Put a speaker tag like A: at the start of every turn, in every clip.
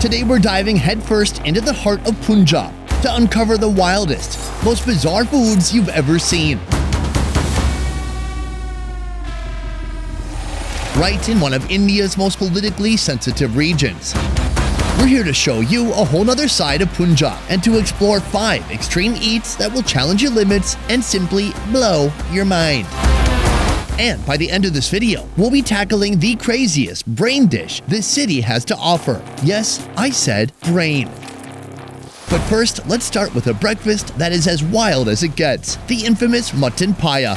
A: Today we're diving headfirst into the heart of Punjab to uncover the wildest, most bizarre foods you've ever seen. Right in one of India's most politically sensitive regions. We're here to show you a whole nother side of Punjab and to explore 5 extreme eats that will challenge your limits and simply blow your mind. And by the end of this video, we'll be tackling the craziest brain dish this city has to offer. Yes, I said brain. But first, let's start with a breakfast that is as wild as it gets, the infamous mutton paya.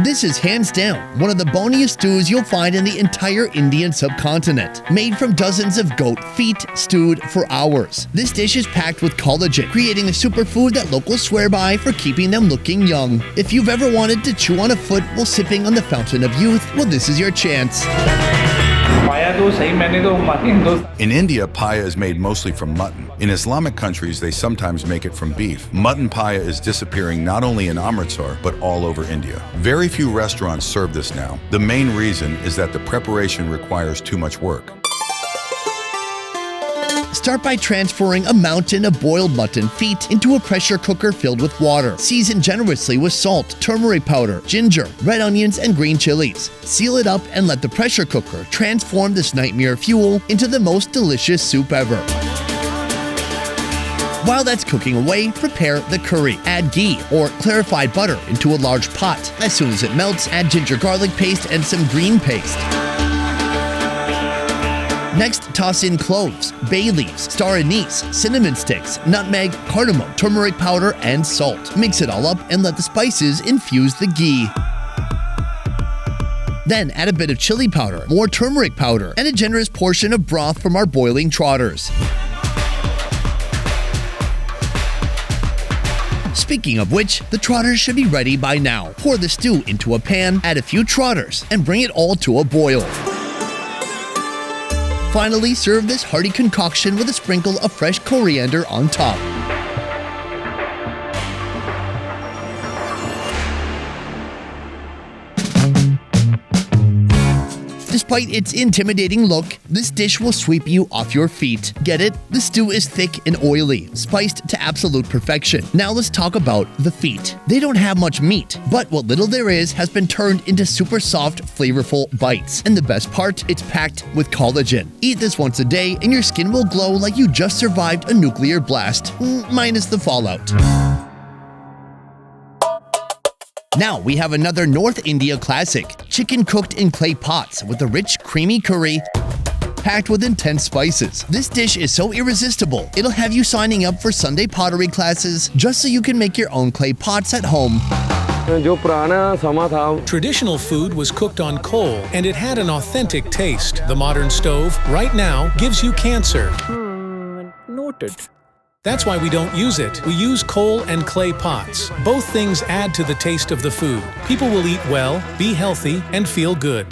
A: This is hands down one of the boniest stews you'll find in the entire Indian subcontinent, made from dozens of goat feet stewed for hours. This dish is packed with collagen, creating a superfood that locals swear by for keeping them looking young. If you've ever wanted to chew on a foot while sipping on the fountain of youth, well, this is your chance.
B: In India, paya is made mostly from mutton. In Islamic countries, they sometimes make it from beef. Mutton paya is disappearing not only in Amritsar, but all over India. Very few restaurants serve this now. The main reason is that the preparation requires too much work.
A: Start by transferring a mountain of boiled mutton feet into a pressure cooker filled with water. Season generously with salt, turmeric powder, ginger, red onions, and green chilies. Seal it up and let the pressure cooker transform this nightmare fuel into the most delicious soup ever. While that's cooking away, prepare the curry. Add ghee or clarified butter into a large pot. As soon as it melts, add ginger garlic paste and some green paste. Next, toss in cloves, bay leaves, star anise, cinnamon sticks, nutmeg, cardamom, turmeric powder, and salt. Mix it all up and let the spices infuse the ghee. Then add a bit of chili powder, more turmeric powder, and a generous portion of broth from our boiling trotters. Speaking of which, the trotters should be ready by now. Pour the stew into a pan, add a few trotters, and bring it all to a boil. Finally, serve this hearty concoction with a sprinkle of fresh coriander on top. Despite its intimidating look, this dish will sweep you off your feet. Get it? The stew is thick and oily, spiced to absolute perfection. Now let's talk about the feet. They don't have much meat, but what little there is has been turned into super soft, flavorful bites. And the best part, it's packed with collagen. Eat this once a day and your skin will glow like you just survived a nuclear blast, minus the fallout. Now we have another North India classic, chicken cooked in clay pots with a rich, creamy curry packed with intense spices. This dish is so irresistible, it'll have you signing up for Sunday pottery classes just so you can make your own clay pots at home.
C: Traditional food was cooked on coal and it had an authentic taste. The modern stove, right now, gives you cancer.
D: Noted.
C: That's why we don't use it. We use coal and clay pots. Both things add to the taste of the food. People will eat well, be healthy, and feel good.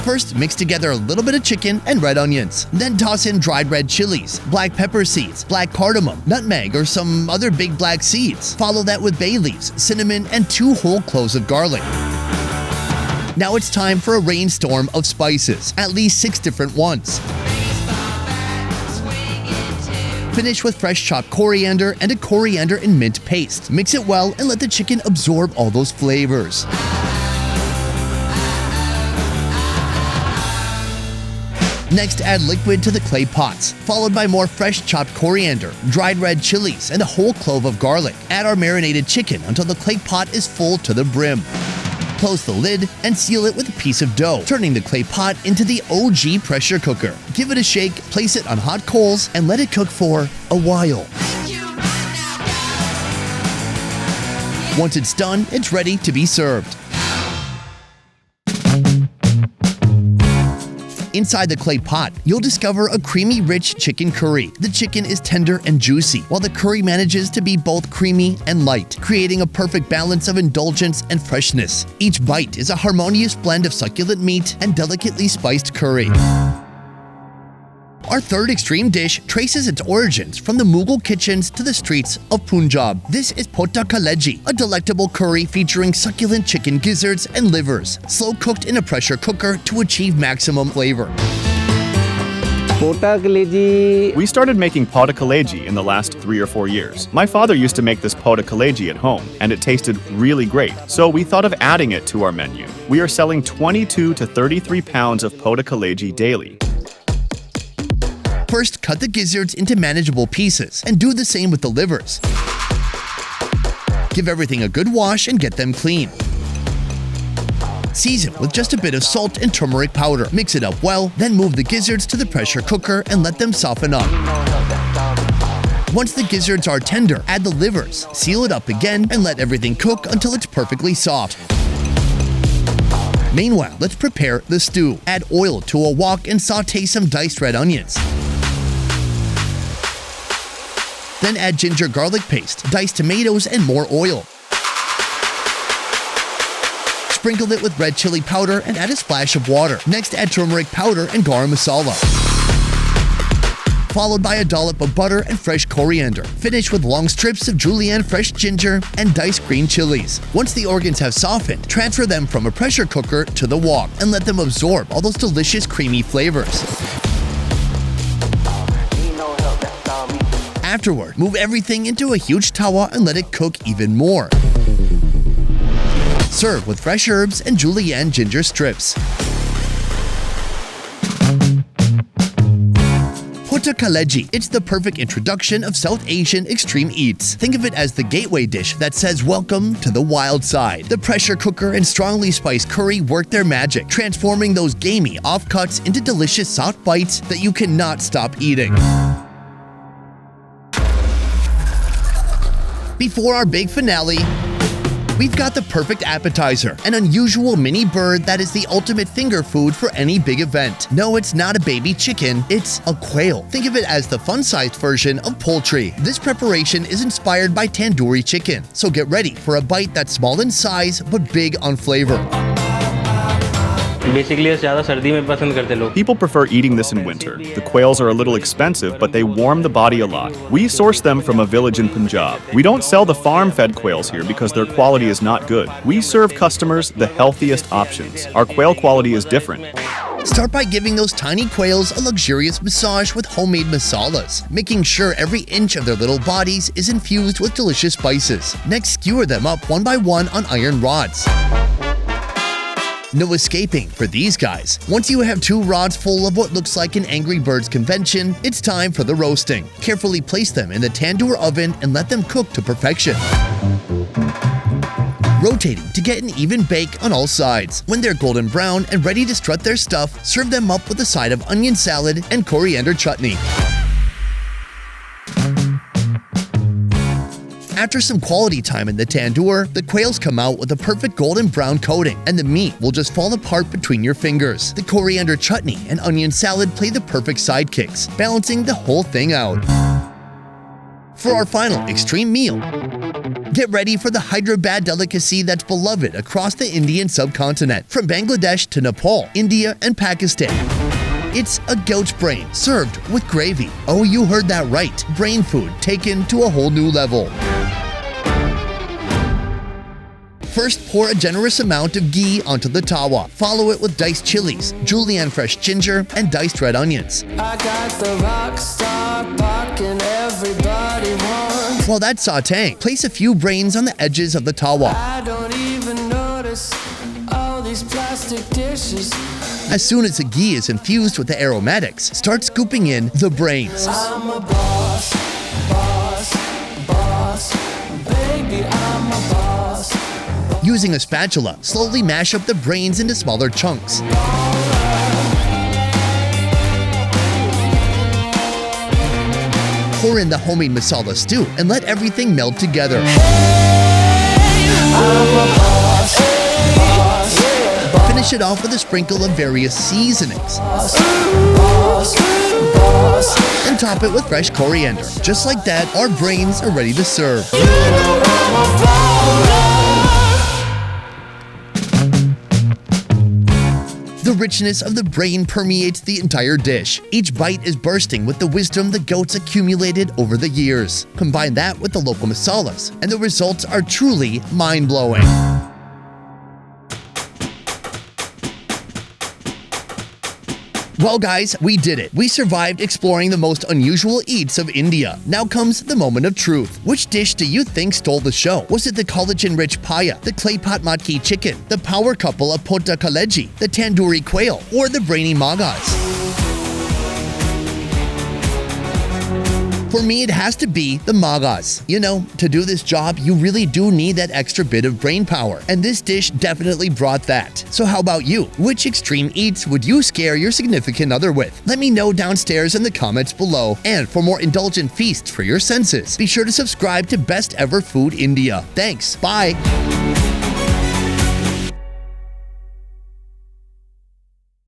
A: First, mix together a little bit of chicken and red onions. Then toss in dried red chilies, black pepper seeds, black cardamom, nutmeg, or some other big black seeds. Follow that with bay leaves, cinnamon, and 2 whole cloves of garlic. Now it's time for a rainstorm of spices, at least 6 different ones. Finish with fresh chopped coriander and a coriander and mint paste. Mix it well and let the chicken absorb all those flavors. Next, add liquid to the clay pots, followed by more fresh chopped coriander, dried red chilies, and a whole clove of garlic. Add our marinated chicken until the clay pot is full to the brim. Close the lid and seal it with a piece of dough, turning the clay pot into the OG pressure cooker. Give it a shake, place it on hot coals, and let it cook for a while. Once it's done, it's ready to be served. Inside the clay pot, you'll discover a creamy, rich chicken curry. The chicken is tender and juicy, while the curry manages to be both creamy and light, creating a perfect balance of indulgence and freshness. Each bite is a harmonious blend of succulent meat and delicately spiced curry. Our third extreme dish traces its origins from the Mughal kitchens to the streets of Punjab. This is poda kaleji, a delectable curry featuring succulent chicken gizzards and livers, slow cooked in a pressure cooker to achieve maximum flavor.
D: Poda kaleji.
E: We started making poda kaleji in the last 3 or 4 years. My father used to make this poda kaleji at home, and it tasted really great, so we thought of adding it to our menu. We are selling 22 to 33 pounds of poda kaleji daily.
A: First, cut the gizzards into manageable pieces and do the same with the livers. Give everything a good wash and get them clean. Season with just a bit of salt and turmeric powder. Mix it up well, then move the gizzards to the pressure cooker and let them soften up. Once the gizzards are tender, add the livers, seal it up again, and let everything cook until it's perfectly soft. Meanwhile, let's prepare the stew. Add oil to a wok and sauté some diced red onions. Then add ginger garlic paste, diced tomatoes, and more oil. Sprinkle it with red chili powder and add a splash of water. Next, add turmeric powder and garam masala, followed by a dollop of butter and fresh coriander. Finish with long strips of julienne fresh ginger and diced green chilies. Once the organs have softened, transfer them from a pressure cooker to the wok and let them absorb all those delicious creamy flavors. Afterward, move everything into a huge tawa and let it cook even more. Serve with fresh herbs and julienne ginger strips. Poda kaleji. It's the perfect introduction of South Asian extreme eats. Think of it as the gateway dish that says welcome to the wild side. The pressure cooker and strongly spiced curry work their magic, transforming those gamey offcuts into delicious soft bites that you cannot stop eating. Before our big finale, we've got the perfect appetizer, an unusual mini bird that is the ultimate finger food for any big event. No, it's not a baby chicken, it's a quail. Think of it as the fun-sized version of poultry. This preparation is inspired by tandoori chicken, so get ready for a bite that's small in size but big on flavor.
E: People prefer eating this in winter. The quails are a little expensive, but they warm the body a lot. We source them from a village in Punjab. We don't sell the farm-fed quails here because their quality is not good. We serve customers the healthiest options. Our quail quality is different.
A: Start by giving those tiny quails a luxurious massage with homemade masalas, making sure every inch of their little bodies is infused with delicious spices. Next, skewer them up one by one on iron rods. No escaping for these guys. Once you have 2 rods full of what looks like an Angry Birds convention, it's time for the roasting. Carefully place them in the tandoor oven and let them cook to perfection, rotating to get an even bake on all sides. When they're golden brown and ready to strut their stuff, serve them up with a side of onion salad and coriander chutney. After some quality time in the tandoor, the quails come out with a perfect golden brown coating, and the meat will just fall apart between your fingers. The coriander chutney and onion salad play the perfect sidekicks, balancing the whole thing out. For our final extreme meal, get ready for the Hyderabad delicacy that's beloved across the Indian subcontinent, from Bangladesh to Nepal, India, and Pakistan. It's a goat's brain served with gravy. Oh, you heard that right. Brain food taken to a whole new level. First, pour a generous amount of ghee onto the tawa. Follow it with diced chilies, julienne fresh ginger, and diced red onions.
F: I got the rock star barking, everybody wants.
A: While that's sautéing, place a few brains on the edges of the tawa.
F: I don't even notice all these plastic dishes.
A: As soon as the ghee is infused with the aromatics, start scooping in the brains.
F: I'm a boss, boss, boss. Baby, I'm a boss.
A: Using a spatula, slowly mash up the brains into smaller chunks. Pour in the homemade masala stew and let everything meld together. Finish it off with a sprinkle of various seasonings. And top it with fresh coriander. Just like that, our brains are ready to serve. The richness of the brain permeates the entire dish. Each bite is bursting with the wisdom the goats accumulated over the years. Combine that with the local masalas, and the results are truly mind-blowing. Well guys, we did it. We survived exploring the most unusual eats of India. Now comes the moment of truth. Which dish do you think stole the show? Was it the collagen-rich paya, the clay pot matki chicken, the power couple of poda kaleji, the tandoori quail, or the brainy magas? For me, it has to be the magas. You know, to do this job, you really do need that extra bit of brain power, and this dish definitely brought that. So how about you? Which extreme eats would you scare your significant other with? Let me know downstairs in the comments below, and for more indulgent feasts for your senses, be sure to subscribe to Best Ever Food India. Thanks, bye!